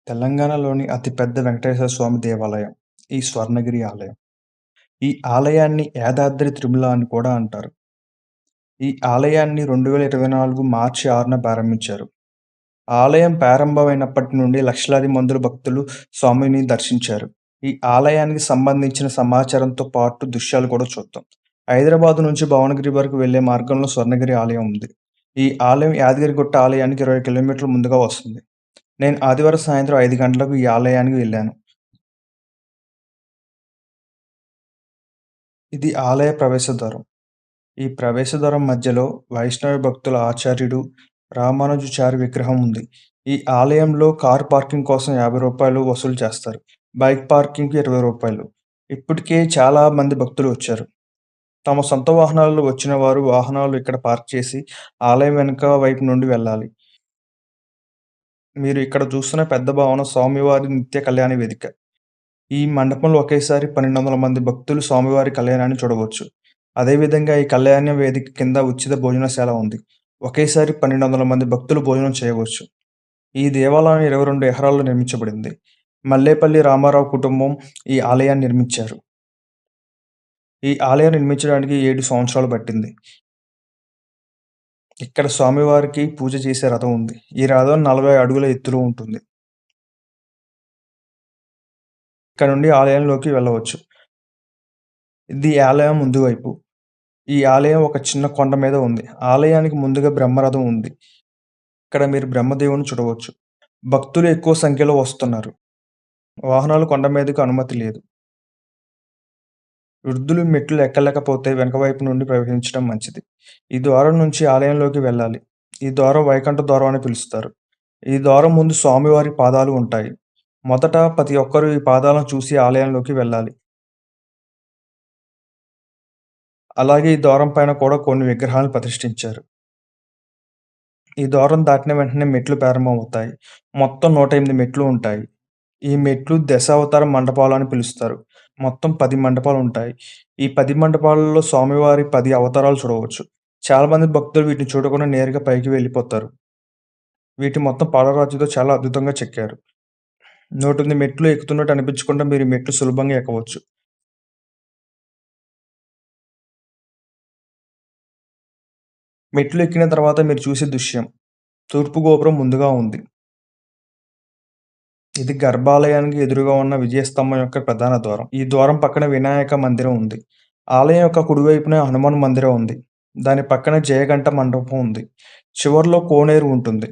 తెలంగాణలోని అతిపెద్ద వెంకటేశ్వర స్వామి దేవాలయం ఈ స్వర్ణగిరి ఆలయం. ఈ ఆలయాన్ని యాదాద్రి తిరుమల అని కూడా అంటారు. ఈ ఆలయాన్ని 2024 మార్చి 6న ప్రారంభించారు. ఆలయం ప్రారంభమైనప్పటి నుండి లక్షలాది మందులు భక్తులు స్వామిని దర్శించారు. ఈ ఆలయానికి సంబంధించిన సమాచారంతో పాటు దృశ్యాలు కూడా చూద్దాం. హైదరాబాద్ నుంచి భువనగిరి వరకు వెళ్ళే మార్గంలో స్వర్ణగిరి ఆలయం ఉంది. ఈ ఆలయం యాదగిరిగుట్ట ఆలయానికి 20 కిలోమీటర్ల ముందుగా వస్తుంది. నేను ఆదివారం సాయంత్రం 5 గంటలకు ఈ ఆలయానికి వెళ్ళాను. ఇది ఆలయ ప్రవేశద్వారం. ఈ ప్రవేశద్వారం మధ్యలో వైష్ణవ భక్తుల ఆచార్యుడు రామానుజాచారి విగ్రహం ఉంది. ఈ ఆలయంలో కార్ పార్కింగ్ కోసం రూ. 50 వసూలు చేస్తారు. బైక్ పార్కింగ్‌కి రూ. 20. ఇప్పటికే చాలా మంది భక్తులు వచ్చారు. తమ సొంత వాహనాల్లో వచ్చిన వారు వాహనాలు ఇక్కడ పార్క్ చేసి ఆలయం వెనుక వైపు నుండి వెళ్ళాలి. మీరు ఇక్కడ చూస్తున్న పెద్ద భవనం స్వామివారి నిత్య కళ్యాణ వేదిక. ఈ మండపంలో ఒకేసారి 1200 మంది భక్తులు స్వామివారి కళ్యాణాన్ని చూడవచ్చు. అదేవిధంగా ఈ కళ్యాణ వేదిక కింద ఉచిత భోజనశాల ఉంది. ఒకేసారి 1200 మంది భక్తులు భోజనం చేయవచ్చు. ఈ దేవాలయం 22 ఎకరాల్లో నిర్మించబడింది. మల్లేపల్లి రామారావు కుటుంబం ఈ ఆలయాన్ని నిర్మించారు. ఈ ఆలయం నిర్మించడానికి 7 సంవత్సరాలు పట్టింది. ఇక్కడ స్వామివారికి పూజ చేసే రథం ఉంది. ఈ రథం 40 అడుగుల ఎత్తులో ఉంటుంది. ఇక్కడ నుండి ఆలయంలోకి వెళ్ళవచ్చు. ఇది ఆలయం ముందు వైపు. ఈ ఆలయం ఒక చిన్న కొండ మీద ఉంది. ఆలయానికి ముందుగా బ్రహ్మరథం ఉంది. ఇక్కడ మీరు బ్రహ్మదేవుని చూడవచ్చు. భక్తులు ఎక్కువ సంఖ్యలో వస్తున్నారు. వాహనాలు కొండ మీదకు అనుమతి లేదు. వృద్ధులు మెట్లు ఎక్కలేకపోతే వెనక వైపు నుండి ప్రవేశించడం మంచిది. ఈ ద్వారం నుంచి ఆలయంలోకి వెళ్ళాలి. ఈ ద్వారం వైకుంఠ ద్వారం అని పిలుస్తారు. ఈ ద్వారం ముందు స్వామివారి పాదాలు ఉంటాయి. మొదట ప్రతి ఒక్కరూ ఈ పాదాలను చూసి ఆలయంలోకి వెళ్ళాలి. అలాగే ఈ ద్వారం పైన కూడా కొన్ని విగ్రహాలను ప్రతిష్ఠించారు. ఈ ద్వారం దాటిన వెంటనే మెట్లు ప్రారంభమవుతాయి. మొత్తం 108 మెట్లు ఉంటాయి. ఈ మెట్లు దశావతార మండపాలు అని పిలుస్తారు. మొత్తం 10 మండపాలుంటాయి. ఈ 10 మండపాలలో స్వామివారి 10 అవతారాలు చూడవచ్చు. చాలామంది భక్తులు వీటిని చూడకుండా నేరుగా పైకి వెళ్ళిపోతారు. వీటి మొత్తం పాలరాతితో చాలా అద్భుతంగా చెక్కారు. 108 మెట్లు ఎక్కుతున్నట్టు అనిపించకుండా మీరు ఈ మెట్లు సులభంగా ఎక్కవచ్చు. మెట్లు ఎక్కిన తర్వాత మీరు చూసే దృశ్యం తూర్పు గోపురం ముందుగా ఉంది. ఇది గర్భాలయానికి ఎదురుగా ఉన్న విజయస్తంభం యొక్క ప్రధాన ద్వారం. ఈ ద్వారం పక్కన వినాయక మందిరం ఉంది. ఆలయం యొక్క కుడివైపున హనుమాన్ మందిరం ఉంది. దాని పక్కన జయగంట మండపం ఉంది. చివర్లో కోనేరు ఉంటుంది.